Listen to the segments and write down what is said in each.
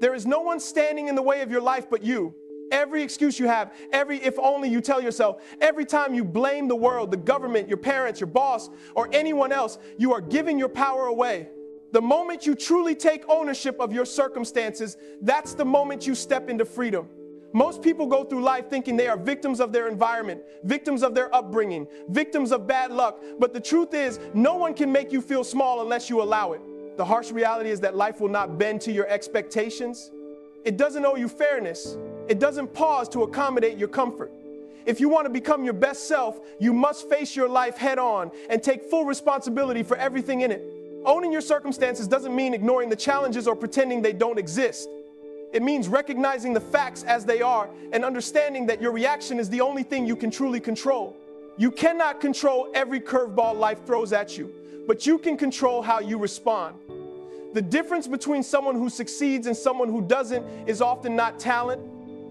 There is no one standing in the way of your life but you. Every excuse you have, every if only you tell yourself, every time you blame the world, the government, your parents, your boss, or anyone else, you are giving your power away. The moment you truly take ownership of your circumstances, that's the moment you step into freedom. Most people go through life thinking they are victims of their environment, victims of their upbringing, victims of bad luck. But the truth is, no one can make you feel small unless you allow it. The harsh reality is that life will not bend to your expectations. It doesn't owe you fairness. It doesn't pause to accommodate your comfort. If you want to become your best self, you must face your life head on and take full responsibility for everything in it. Owning your circumstances doesn't mean ignoring the challenges or pretending they don't exist. It means recognizing the facts as they are and understanding that your reaction is the only thing you can truly control. You cannot control every curveball life throws at you, but you can control how you respond. The difference between someone who succeeds and someone who doesn't is often not talent,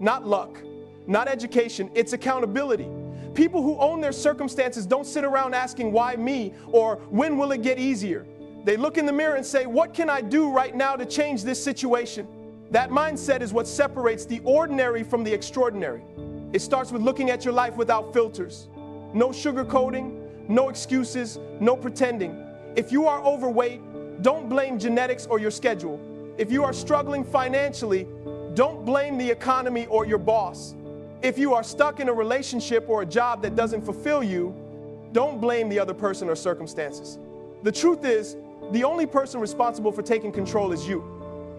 not luck, not education, it's accountability. People who own their circumstances don't sit around asking why me or when will it get easier. They look in the mirror and say, what can I do right now to change this situation? That mindset is what separates the ordinary from the extraordinary. It starts with looking at your life without filters. No sugarcoating, no excuses, no pretending. If you are overweight, don't blame genetics or your schedule. If you are struggling financially, don't blame the economy or your boss. If you are stuck in a relationship or a job that doesn't fulfill you, don't blame the other person or circumstances. The truth is, the only person responsible for taking control is you.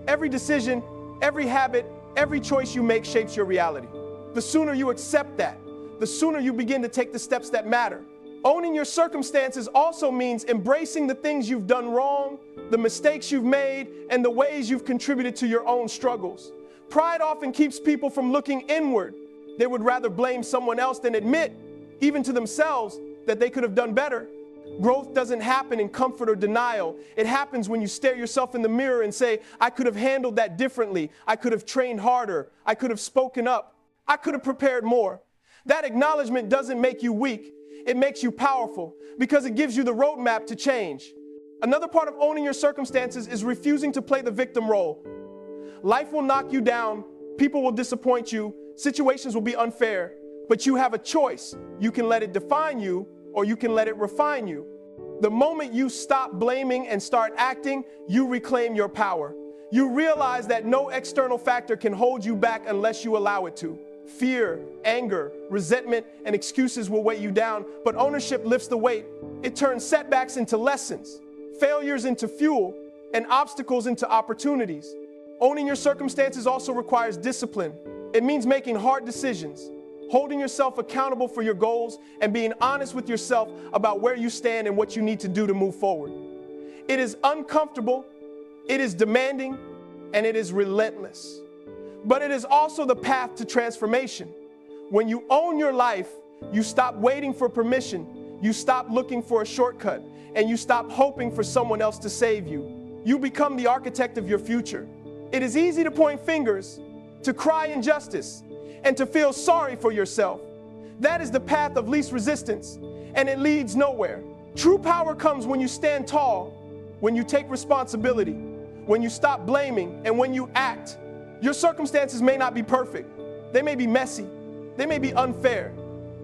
Every decision, every habit, every choice you make shapes your reality. The sooner you accept that, the sooner you begin to take the steps that matter. Owning your circumstances also means embracing the things you've done wrong, the mistakes you've made, and the ways you've contributed to your own struggles. Pride often keeps people from looking inward. They would rather blame someone else than admit, even to themselves, that they could have done better. Growth doesn't happen in comfort or denial. It happens when you stare yourself in the mirror and say, I could have handled that differently. I could have trained harder. I could have spoken up. I could have prepared more. That acknowledgement doesn't make you weak. It makes you powerful because it gives you the roadmap to change. Another part of owning your circumstances is refusing to play the victim role. Life will knock you down, people will disappoint you, situations will be unfair, but you have a choice. You can let it define you, or you can let it refine you. The moment you stop blaming and start acting, you reclaim your power. You realize that no external factor can hold you back unless you allow it to. Fear, anger, resentment, and excuses will weigh you down, but ownership lifts the weight. It turns setbacks into lessons, failures into fuel, and obstacles into opportunities. Owning your circumstances also requires discipline. It means making hard decisions, holding yourself accountable for your goals, and being honest with yourself about where you stand and what you need to do to move forward. It is uncomfortable, it is demanding, and it is relentless. But it is also the path to transformation. When you own your life, you stop waiting for permission, you stop looking for a shortcut, and you stop hoping for someone else to save you. You become the architect of your future. It is easy to point fingers, to cry injustice, and to feel sorry for yourself. That is the path of least resistance, and it leads nowhere. True power comes when you stand tall, when you take responsibility, when you stop blaming, and when you act. Your circumstances may not be perfect. They may be messy. They may be unfair.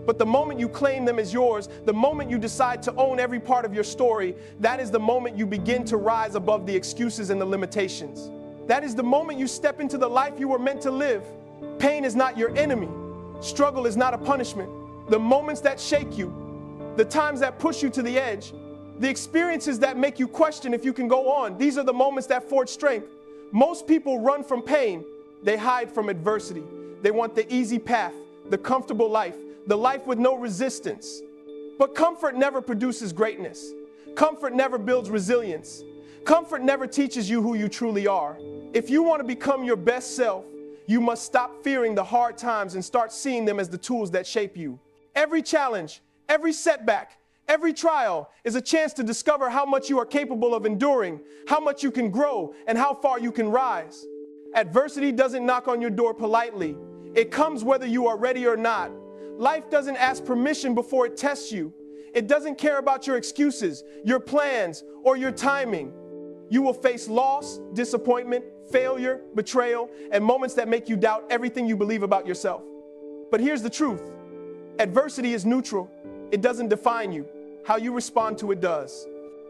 But the moment you claim them as yours, the moment you decide to own every part of your story, that is the moment you begin to rise above the excuses and the limitations. That is the moment you step into the life you were meant to live. Pain is not your enemy. Struggle is not a punishment. The moments that shake you, the times that push you to the edge, the experiences that make you question if you can go on, these are the moments that forge strength. Most people run from pain. They hide from adversity. They want the easy path, the comfortable life, the life with no resistance. But comfort never produces greatness. Comfort never builds resilience. Comfort never teaches you who you truly are. If you want to become your best self, you must stop fearing the hard times and start seeing them as the tools that shape you. Every challenge, every setback, every trial is a chance to discover how much you are capable of enduring, how much you can grow, and how far you can rise. Adversity doesn't knock on your door politely. It comes whether you are ready or not. Life doesn't ask permission before it tests you. It doesn't care about your excuses, your plans, or your timing. You will face loss, disappointment, failure, betrayal, and moments that make you doubt everything you believe about yourself. But here's the truth. Adversity is neutral. It doesn't define you. How you respond to it does.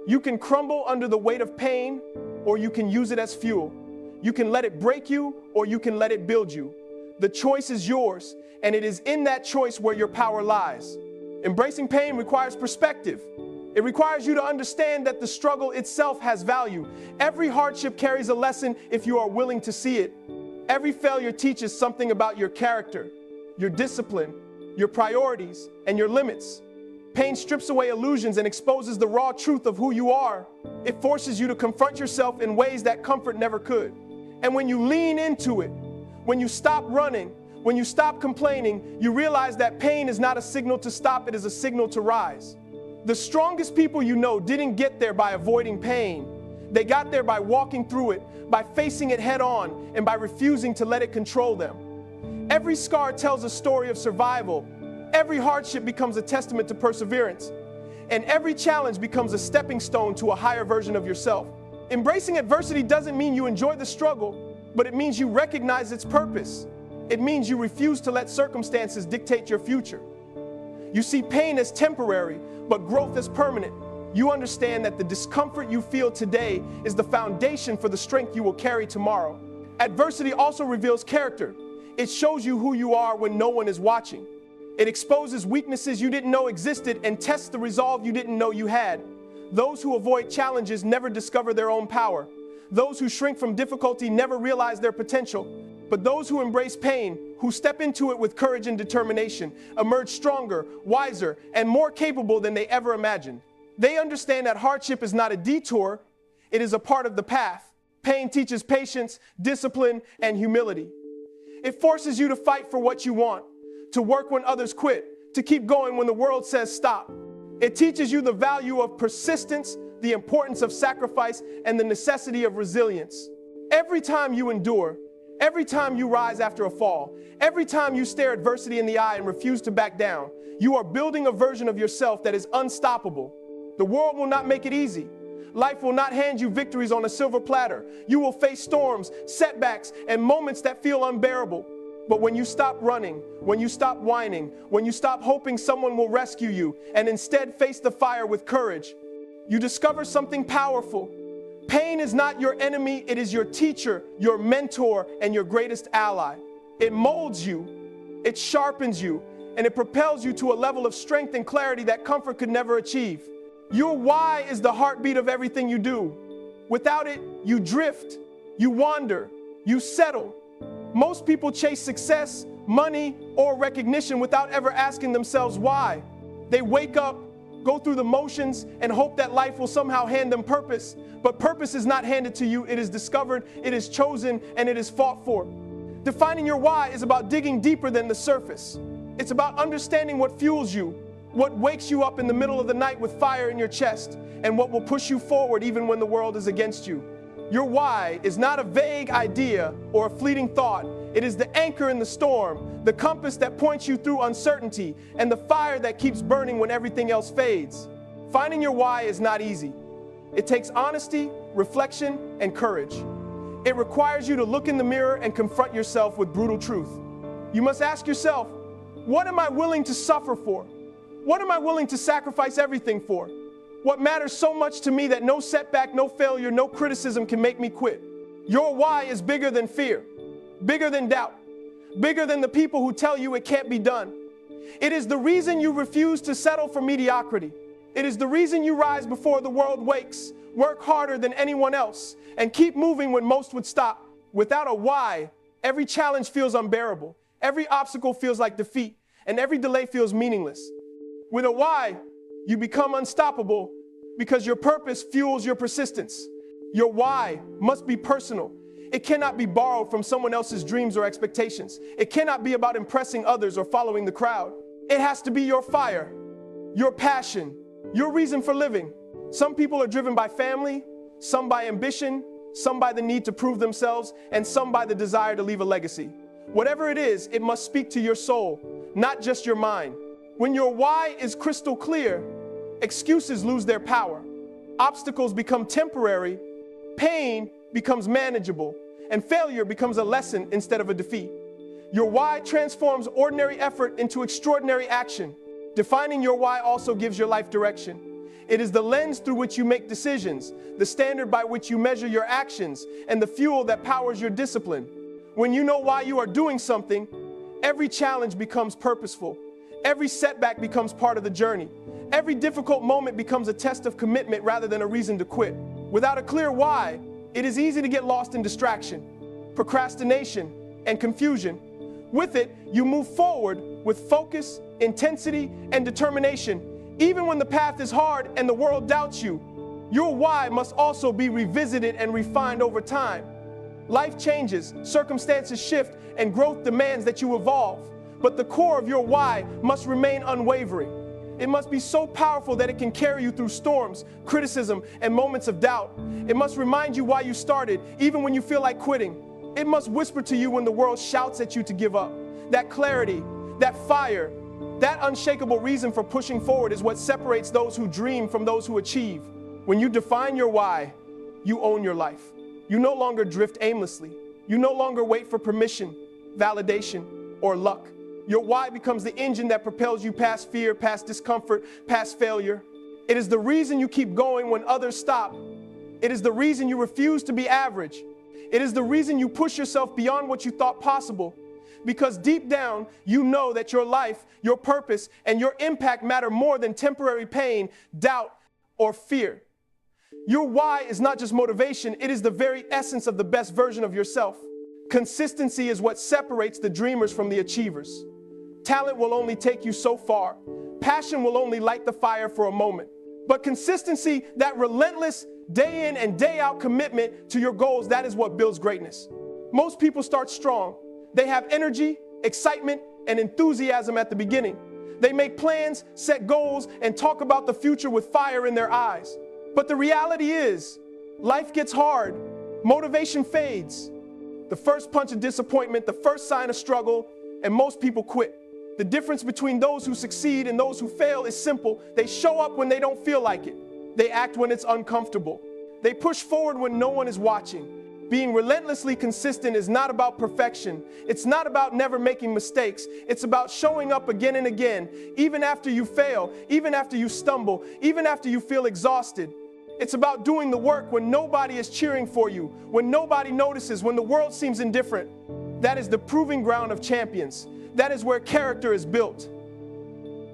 You can crumble under the weight of pain, or you can use it as fuel. You can let it break you, or you can let it build you. The choice is yours, and it is in that choice where your power lies. Embracing pain requires perspective. It requires you to understand that the struggle itself has value. Every hardship carries a lesson if you are willing to see it. Every failure teaches something about your character, your discipline, your priorities, and your limits. Pain strips away illusions and exposes the raw truth of who you are. It forces you to confront yourself in ways that comfort never could. And when you lean into it, when you stop running, when you stop complaining, you realize that pain is not a signal to stop, it is a signal to rise. The strongest people you know didn't get there by avoiding pain. They got there by walking through it, by facing it head on, and by refusing to let it control them. Every scar tells a story of survival. Every hardship becomes a testament to perseverance. And every challenge becomes a stepping stone to a higher version of yourself. Embracing adversity doesn't mean you enjoy the struggle, but it means you recognize its purpose. It means you refuse to let circumstances dictate your future. You see pain as temporary, but growth as permanent. You understand that the discomfort you feel today is the foundation for the strength you will carry tomorrow. Adversity also reveals character. It shows you who you are when no one is watching. It exposes weaknesses you didn't know existed and tests the resolve you didn't know you had. Those who avoid challenges never discover their own power. Those who shrink from difficulty never realize their potential. But those who embrace pain, who step into it with courage and determination, emerge stronger, wiser, and more capable than they ever imagined. They understand that hardship is not a detour, it is a part of the path. Pain teaches patience, discipline, and humility. It forces you to fight for what you want, to work when others quit, to keep going when the world says stop. It teaches you the value of persistence, the importance of sacrifice, and the necessity of resilience. Every time you endure, every time you rise after a fall, every time you stare adversity in the eye and refuse to back down, you are building a version of yourself that is unstoppable. The world will not make it easy. Life will not hand you victories on a silver platter. You will face storms, setbacks, and moments that feel unbearable. But when you stop running, when you stop whining, when you stop hoping someone will rescue you, and instead face the fire with courage, you discover something powerful. Pain is not your enemy, it is your teacher, your mentor, and your greatest ally. It molds you, it sharpens you, and it propels you to a level of strength and clarity that comfort could never achieve. Your why is the heartbeat of everything you do. Without it, you drift, you wander, you settle. Most people chase success, money, or recognition without ever asking themselves why. They wake up, go through the motions, and hope that life will somehow hand them purpose. But purpose is not handed to you, it is discovered, it is chosen, and it is fought for. Defining your why is about digging deeper than the surface. It's about understanding what fuels you, what wakes you up in the middle of the night with fire in your chest, and what will push you forward even when the world is against you. Your why is not a vague idea or a fleeting thought. It is the anchor in the storm, the compass that points you through uncertainty, and the fire that keeps burning when everything else fades. Finding your why is not easy. It takes honesty, reflection, and courage. It requires you to look in the mirror and confront yourself with brutal truth. You must ask yourself, what am I willing to suffer for? What am I willing to sacrifice everything for? What matters so much to me that no setback, no failure, no criticism can make me quit? Your why is bigger than fear, bigger than doubt, bigger than the people who tell you it can't be done. It is the reason you refuse to settle for mediocrity. It is the reason you rise before the world wakes, work harder than anyone else, and keep moving when most would stop. Without a why, every challenge feels unbearable, every obstacle feels like defeat, and every delay feels meaningless. With a why, you become unstoppable because your purpose fuels your persistence. Your why must be personal. It cannot be borrowed from someone else's dreams or expectations. It cannot be about impressing others or following the crowd. It has to be your fire, your passion, your reason for living. Some people are driven by family, some by ambition, some by the need to prove themselves, and some by the desire to leave a legacy. Whatever it is, it must speak to your soul, not just your mind. When your why is crystal clear, excuses lose their power. Obstacles become temporary, pain becomes manageable, and failure becomes a lesson instead of a defeat. Your why transforms ordinary effort into extraordinary action. Defining your why also gives your life direction. It is the lens through which you make decisions, the standard by which you measure your actions, and the fuel that powers your discipline. When you know why you are doing something, every challenge becomes purposeful. Every setback becomes part of the journey. Every difficult moment becomes a test of commitment rather than a reason to quit. Without a clear why, it is easy to get lost in distraction, procrastination, and confusion. With it, you move forward with focus, intensity, and determination. Even when the path is hard and the world doubts you, your why must also be revisited and refined over time. Life changes, circumstances shift, and growth demands that you evolve. But the core of your why must remain unwavering. It must be so powerful that it can carry you through storms, criticism, and moments of doubt. It must remind you why you started, even when you feel like quitting. It must whisper to you when the world shouts at you to give up. That clarity, that fire, that unshakable reason for pushing forward is what separates those who dream from those who achieve. When you define your why, you own your life. You no longer drift aimlessly. You no longer wait for permission, validation, or luck. Your why becomes the engine that propels you past fear, past discomfort, past failure. It is the reason you keep going when others stop. It is the reason you refuse to be average. It is the reason you push yourself beyond what you thought possible. Because deep down, you know that your life, your purpose, and your impact matter more than temporary pain, doubt, or fear. Your why is not just motivation, it is the very essence of the best version of yourself. Consistency is what separates the dreamers from the achievers. Talent will only take you so far. Passion will only light the fire for a moment. But consistency, that relentless, day in and day out commitment to your goals, that is what builds greatness. Most people start strong. They have energy, excitement, and enthusiasm at the beginning. They make plans, set goals, and talk about the future with fire in their eyes. But the reality is, life gets hard. Motivation fades. The first punch of disappointment, the first sign of struggle, and most people quit. The difference between those who succeed and those who fail is simple. They show up when they don't feel like it. They act when it's uncomfortable. They push forward when no one is watching. Being relentlessly consistent is not about perfection. It's not about never making mistakes. It's about showing up again and again, even after you fail, even after you stumble, even after you feel exhausted. It's about doing the work when nobody is cheering for you, when nobody notices, when the world seems indifferent. That is the proving ground of champions. That is where character is built.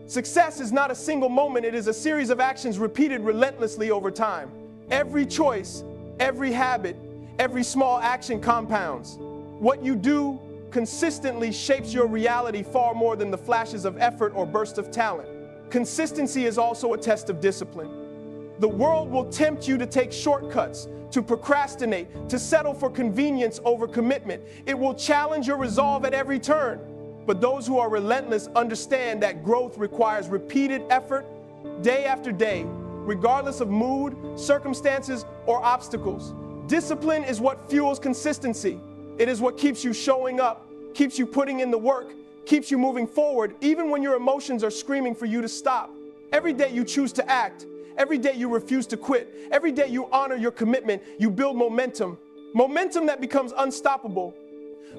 Success is not a single moment, it is a series of actions repeated relentlessly over time. Every choice, every habit, every small action compounds. What you do consistently shapes your reality far more than the flashes of effort or bursts of talent. Consistency is also a test of discipline. The world will tempt you to take shortcuts, to procrastinate, to settle for convenience over commitment. It will challenge your resolve at every turn. But those who are relentless understand that growth requires repeated effort, day after day, regardless of mood, circumstances, or obstacles. Discipline is what fuels consistency. It is what keeps you showing up, keeps you putting in the work, keeps you moving forward, even when your emotions are screaming for you to stop. Every day you choose to act, every day you refuse to quit, every day you honor your commitment, you build momentum. Momentum that becomes unstoppable.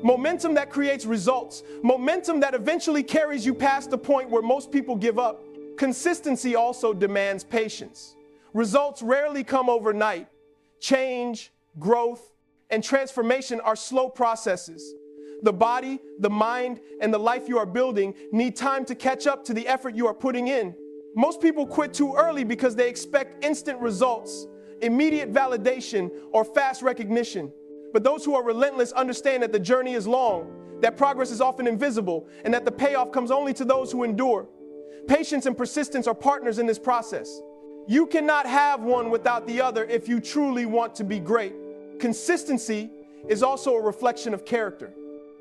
Momentum that creates results. Momentum that eventually carries you past the point where most people give up. Consistency also demands patience. Results rarely come overnight. Change, growth, and transformation are slow processes. The body, the mind, and the life you are building need time to catch up to the effort you are putting in. Most people quit too early because they expect instant results, immediate validation, or fast recognition. But those who are relentless understand that the journey is long, that progress is often invisible, and that the payoff comes only to those who endure. Patience and persistence are partners in this process. You cannot have one without the other if you truly want to be great. Consistency is also a reflection of character.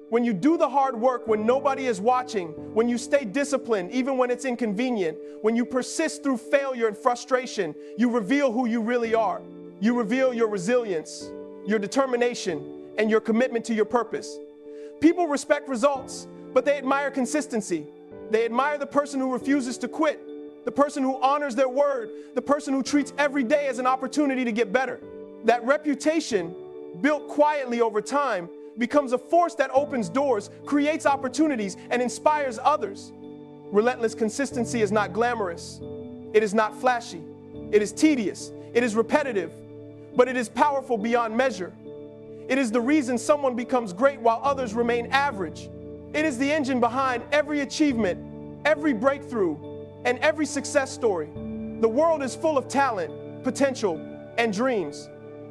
When you do the hard work when nobody is watching, when you stay disciplined even when it's inconvenient, when you persist through failure and frustration, you reveal who you really are. You reveal your resilience, your determination, and your commitment to your purpose. People respect results, but they admire consistency. They admire the person who refuses to quit, the person who honors their word, the person who treats every day as an opportunity to get better. That reputation, built quietly over time, becomes a force that opens doors, creates opportunities, and inspires others. Relentless consistency is not glamorous. It is not flashy. It is tedious. It is repetitive. But it is powerful beyond measure. It is the reason someone becomes great while others remain average. It is the engine behind every achievement, every breakthrough, and every success story. The world is full of talent, potential, and dreams,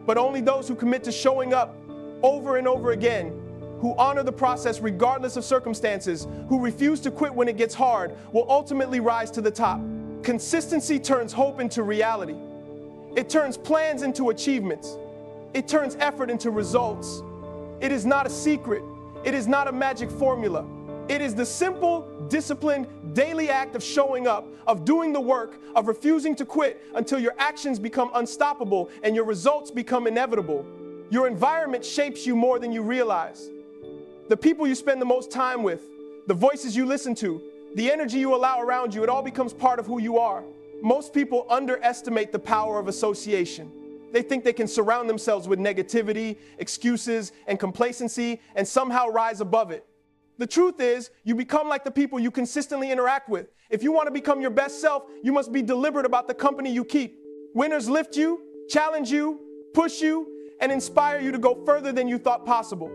but only those who commit to showing up over and over again, who honor the process regardless of circumstances, who refuse to quit when it gets hard, will ultimately rise to the top. Consistency turns hope into reality. It turns plans into achievements. It turns effort into results. It is not a secret. It is not a magic formula. It is the simple, disciplined, daily act of showing up, of doing the work, of refusing to quit until your actions become unstoppable and your results become inevitable. Your environment shapes you more than you realize. The people you spend the most time with, the voices you listen to, the energy you allow around you, it all becomes part of who you are. Most people underestimate the power of association. They think they can surround themselves with negativity, excuses, and complacency and somehow rise above it. The truth is, you become like the people you consistently interact with. If you want to become your best self, you must be deliberate about the company you keep. Winners lift you, challenge you, push you, and inspire you to go further than you thought possible.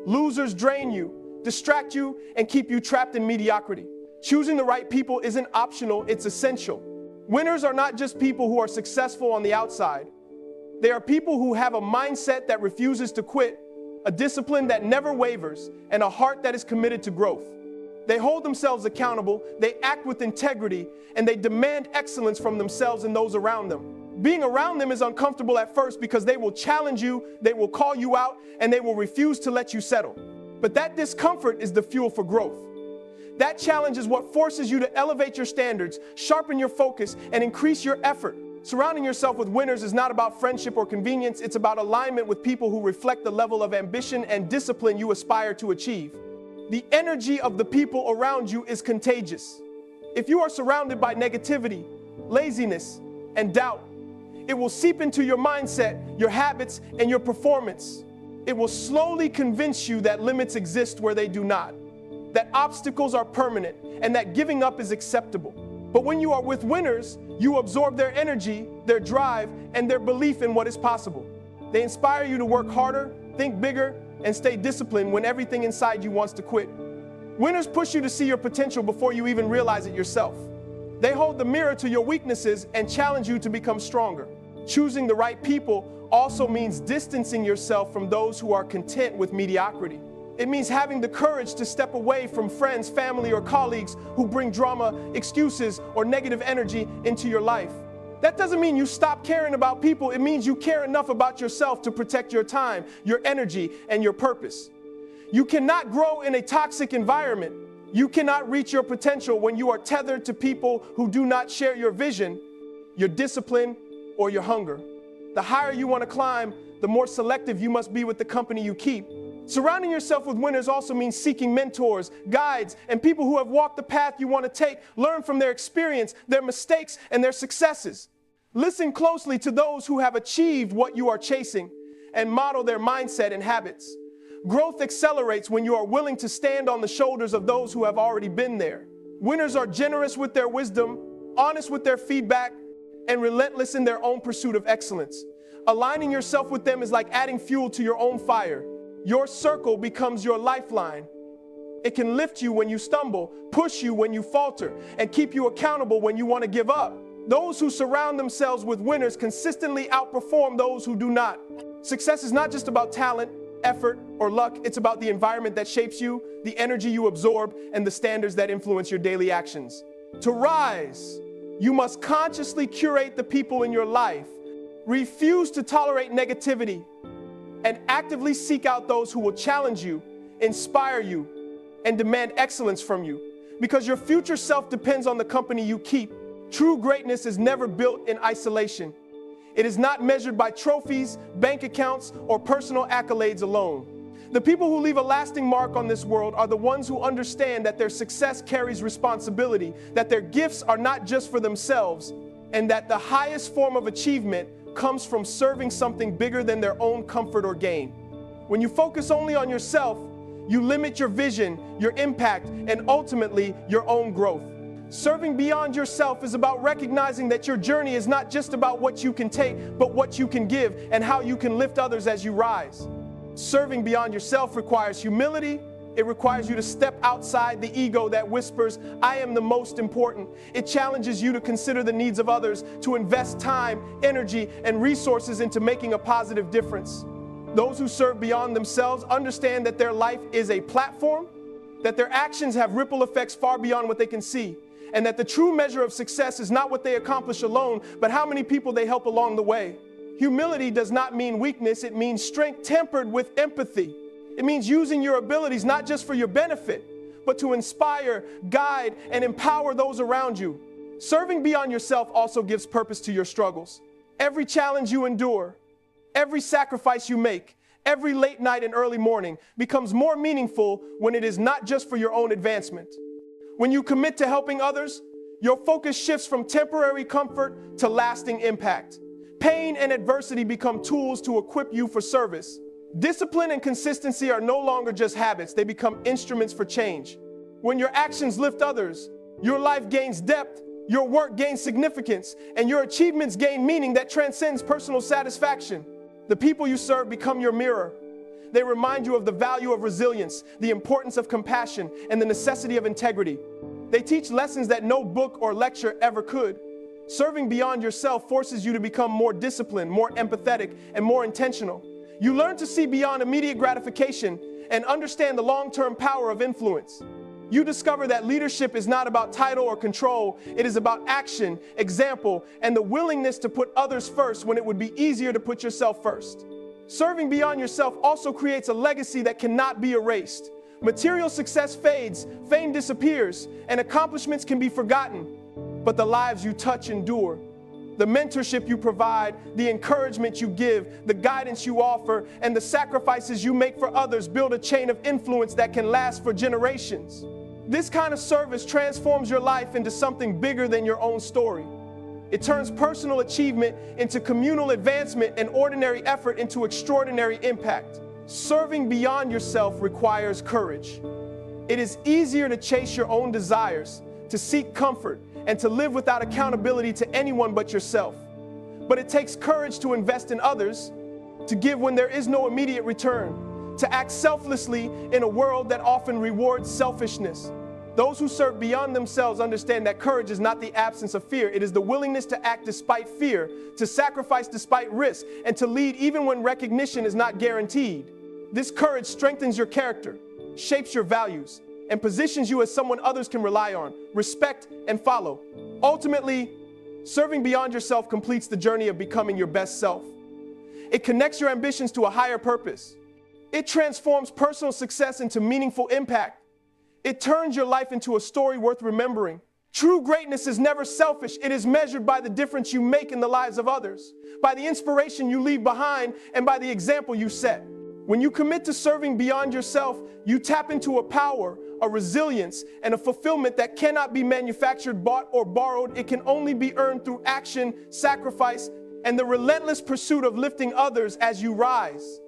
Losers drain you, distract you, and keep you trapped in mediocrity. Choosing the right people isn't optional, it's essential. Winners are not just people who are successful on the outside. They are people who have a mindset that refuses to quit, a discipline that never wavers, and a heart that is committed to growth. They hold themselves accountable, they act with integrity, and they demand excellence from themselves and those around them. Being around them is uncomfortable at first because they will challenge you, they will call you out, and they will refuse to let you settle. But that discomfort is the fuel for growth. That challenge is what forces you to elevate your standards, sharpen your focus, and increase your effort. Surrounding yourself with winners is not about friendship or convenience, it's about alignment with people who reflect the level of ambition and discipline you aspire to achieve. The energy of the people around you is contagious. If you are surrounded by negativity, laziness, and doubt, it will seep into your mindset, your habits, and your performance. It will slowly convince you that limits exist where they do not, that obstacles are permanent, and that giving up is acceptable. But when you are with winners, you absorb their energy, their drive, and their belief in what is possible. They inspire you to work harder, think bigger, and stay disciplined when everything inside you wants to quit. Winners push you to see your potential before you even realize it yourself. They hold the mirror to your weaknesses and challenge you to become stronger. Choosing the right people also means distancing yourself from those who are content with mediocrity. It means having the courage to step away from friends, family, or colleagues who bring drama, excuses, or negative energy into your life. That doesn't mean you stop caring about people. It means you care enough about yourself to protect your time, your energy, and your purpose. You cannot grow in a toxic environment. You cannot reach your potential when you are tethered to people who do not share your vision, your discipline, or your hunger. The higher you want to climb, the more selective you must be with the company you keep. Surrounding yourself with winners also means seeking mentors, guides, and people who have walked the path you want to take. Learn from their experience, their mistakes, and their successes. Listen closely to those who have achieved what you are chasing and model their mindset and habits. Growth accelerates when you are willing to stand on the shoulders of those who have already been there. Winners are generous with their wisdom, honest with their feedback, and relentless in their own pursuit of excellence. Aligning yourself with them is like adding fuel to your own fire. Your circle becomes your lifeline. It can lift you when you stumble, push you when you falter, and keep you accountable when you want to give up. Those who surround themselves with winners consistently outperform those who do not. Success is not just about talent, effort, or luck. It's about the environment that shapes you, the energy you absorb, and the standards that influence your daily actions. To rise, you must consciously curate the people in your life. Refuse to tolerate negativity, and actively seek out those who will challenge you, inspire you, and demand excellence from you. Because your future self depends on the company you keep. True greatness is never built in isolation. It is not measured by trophies, bank accounts, or personal accolades alone. The people who leave a lasting mark on this world are the ones who understand that their success carries responsibility, that their gifts are not just for themselves, and that the highest form of achievement, comes from serving something bigger than their own comfort or gain. When you focus only on yourself, you limit your vision, your impact, and ultimately your own growth. Serving beyond yourself is about recognizing that your journey is not just about what you can take, but what you can give and how you can lift others as you rise. Serving beyond yourself requires humility. It requires you to step outside the ego that whispers, "I am the most important." It challenges you to consider the needs of others, to invest time, energy, and resources into making a positive difference. Those who serve beyond themselves understand that their life is a platform, that their actions have ripple effects far beyond what they can see, and that the true measure of success is not what they accomplish alone, but how many people they help along the way. Humility does not mean weakness, it means strength tempered with empathy. It means using your abilities not just for your benefit, but to inspire, guide, and empower those around you. Serving beyond yourself also gives purpose to your struggles. Every challenge you endure, every sacrifice you make, every late night and early morning becomes more meaningful when it is not just for your own advancement. When you commit to helping others, your focus shifts from temporary comfort to lasting impact. Pain and adversity become tools to equip you for service. Discipline and consistency are no longer just habits, they become instruments for change. When your actions lift others, your life gains depth, your work gains significance, and your achievements gain meaning that transcends personal satisfaction. The people you serve become your mirror. They remind you of the value of resilience, the importance of compassion, and the necessity of integrity. They teach lessons that no book or lecture ever could. Serving beyond yourself forces you to become more disciplined, more empathetic, and more intentional. You learn to see beyond immediate gratification and understand the long-term power of influence. You discover that leadership is not about title or control, it is about action, example, and the willingness to put others first when it would be easier to put yourself first. Serving beyond yourself also creates a legacy that cannot be erased. Material success fades, fame disappears, and accomplishments can be forgotten. But the lives you touch endure. The mentorship you provide, the encouragement you give, the guidance you offer, and the sacrifices you make for others build a chain of influence that can last for generations. This kind of service transforms your life into something bigger than your own story. It turns personal achievement into communal advancement and ordinary effort into extraordinary impact. Serving beyond yourself requires courage. It is easier to chase your own desires, to seek comfort, and to live without accountability to anyone but yourself. But it takes courage to invest in others, to give when there is no immediate return, to act selflessly in a world that often rewards selfishness. Those who serve beyond themselves understand that courage is not the absence of fear. It is the willingness to act despite fear, to sacrifice despite risk, and to lead even when recognition is not guaranteed. This courage strengthens your character, shapes your values, and positions you as someone others can rely on, respect, and follow. Ultimately, serving beyond yourself completes the journey of becoming your best self. It connects your ambitions to a higher purpose. It transforms personal success into meaningful impact. It turns your life into a story worth remembering. True greatness is never selfish. It is measured by the difference you make in the lives of others, by the inspiration you leave behind, and by the example you set. When you commit to serving beyond yourself, you tap into a power, a resilience, and a fulfillment that cannot be manufactured, bought, or borrowed. It can only be earned through action, sacrifice, and the relentless pursuit of lifting others as you rise.